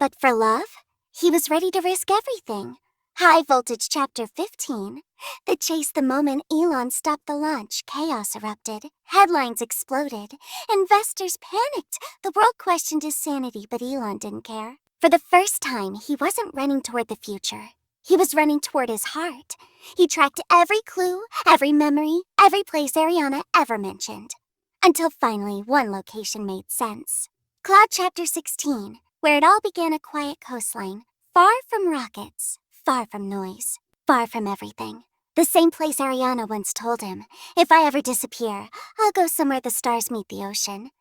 But for love, he was ready to risk everything. High Voltage Chapter 15. The chase the moment Elon stopped the launch, chaos erupted. Headlines exploded. Investors panicked. The world questioned his sanity, but Elon didn't care. For the first time, he wasn't running toward the future. He was running toward his heart. He tracked every clue, every memory, every place Ariana ever mentioned. Until finally, one location made sense. Cloud Chapter 16, where it all began, a quiet coastline, far from rockets, far from noise, far from everything. The same place Ariana once told him, "If I ever disappear, I'll go somewhere the stars meet the ocean."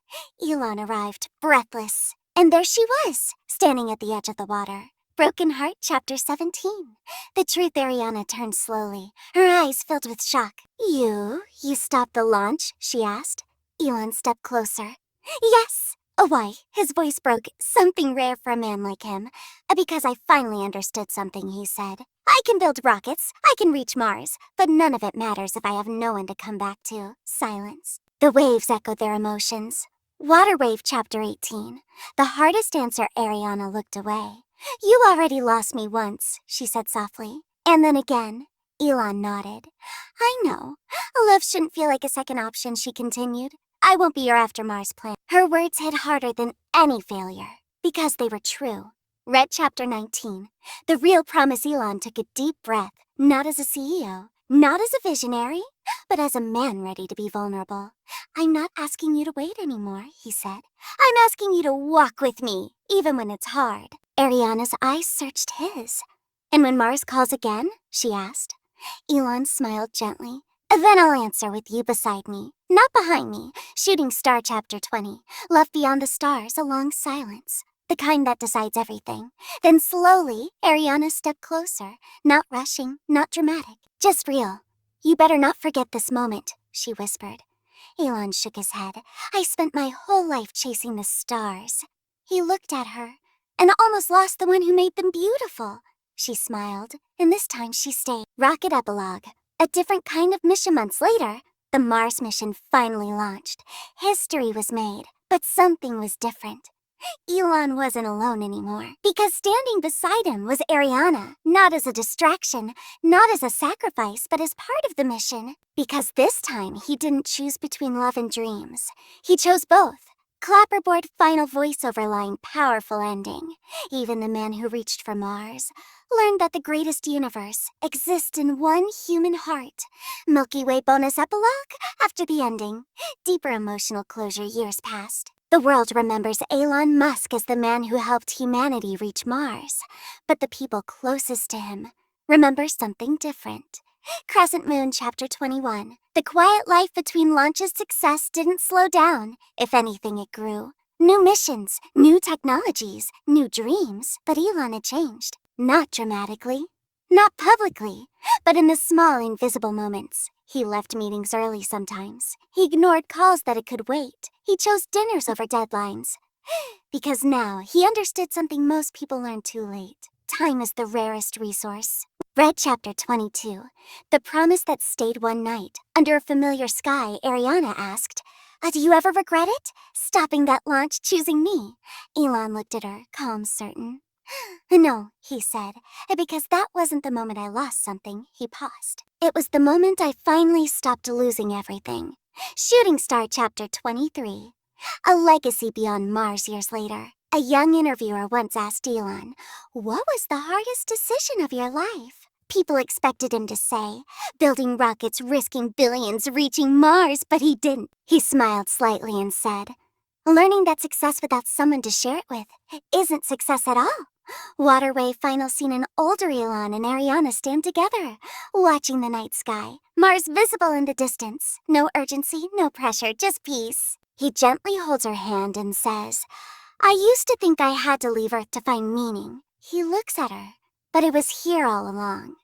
Elon arrived, breathless. And there she was, standing at the edge of the water. Broken Heart Chapter 17. The truth Ariana turned slowly, her eyes filled with shock. You stopped the launch?" she asked. Elon stepped closer. "Yes." Oh, why? His voice broke, something rare for a man like him. "Because I finally understood something," he said. "I can build rockets, I can reach Mars, but none of it matters if I have no one to come back to." Silence. The waves echoed their emotions. Water Wave Chapter 18. The hardest answer, Ariana looked away. "You already lost me once," she said softly. "And then again." Elon nodded. "I know. Love shouldn't feel like a second option," she continued. "I won't be your after Mars plan." Her words hit harder than any failure, because they were true. Red Chapter 19. The real promise. Elon took a deep breath, not as a CEO, not as a visionary, but as a man ready to be vulnerable. "I'm not asking you to wait anymore," he said. "I'm asking you to walk with me, even when it's hard." Ariana's eyes searched his. "And when Mars calls again?" she asked. Elon smiled gently. "Then I'll answer with you beside me, not behind me." Shooting Star Chapter 20. Love beyond the stars, a long silence. The kind that decides everything. Then slowly, Ariana stepped closer, not rushing, not dramatic, just real. "You better not forget this moment," she whispered. Elon shook his head. "I spent my whole life chasing the stars." He looked at her and almost lost the one who made them beautiful. She smiled, and this time she stayed. Rocket Epilogue. A different kind of mission months later. The Mars mission finally launched. History was made, but something was different. Elon wasn't alone anymore, because standing beside him was Ariana, not as a distraction, not as a sacrifice, but as part of the mission. Because this time he didn't choose between love and dreams. He chose both. Clapperboard final voiceover line, powerful ending. Even the man who reached for Mars learned that the greatest universe exists in one human heart. Milky Way bonus epilogue after the ending. Deeper emotional closure years past. The world remembers Elon Musk as the man who helped humanity reach Mars. But the people closest to him remember something different. Crescent Moon Chapter 21. The quiet life between launches' success didn't slow down. If anything, it grew. New missions, new technologies, new dreams. But Elon had changed. Not dramatically, not publicly, but in the small, invisible moments. He left meetings early sometimes. He ignored calls that it could wait. He chose dinners over deadlines. Because now he understood something most people learn too late. Time is the rarest resource. Red Chapter 22. The promise that stayed one night. Under a familiar sky, Ariana asked, "Do you ever regret it? Stopping that launch, choosing me?" Elon looked at her, calm, certain. "No," he said, "because that wasn't the moment I lost something." He paused. "It was the moment I finally stopped losing everything." Shooting Star Chapter 23. A legacy beyond Mars years later. A young interviewer once asked Elon, "What was the hardest decision of your life?" People expected him to say, "Building rockets, risking billions, reaching Mars," but he didn't. He smiled slightly and said, "Learning that success without someone to share it with isn't success at all." Waterway final scene. An older Elon and Ariana stand together, watching the night sky. Mars visible in the distance. No urgency, no pressure, just peace. He gently holds her hand and says, "I used to think I had to leave Earth to find meaning." He looks at her, but it was here all along.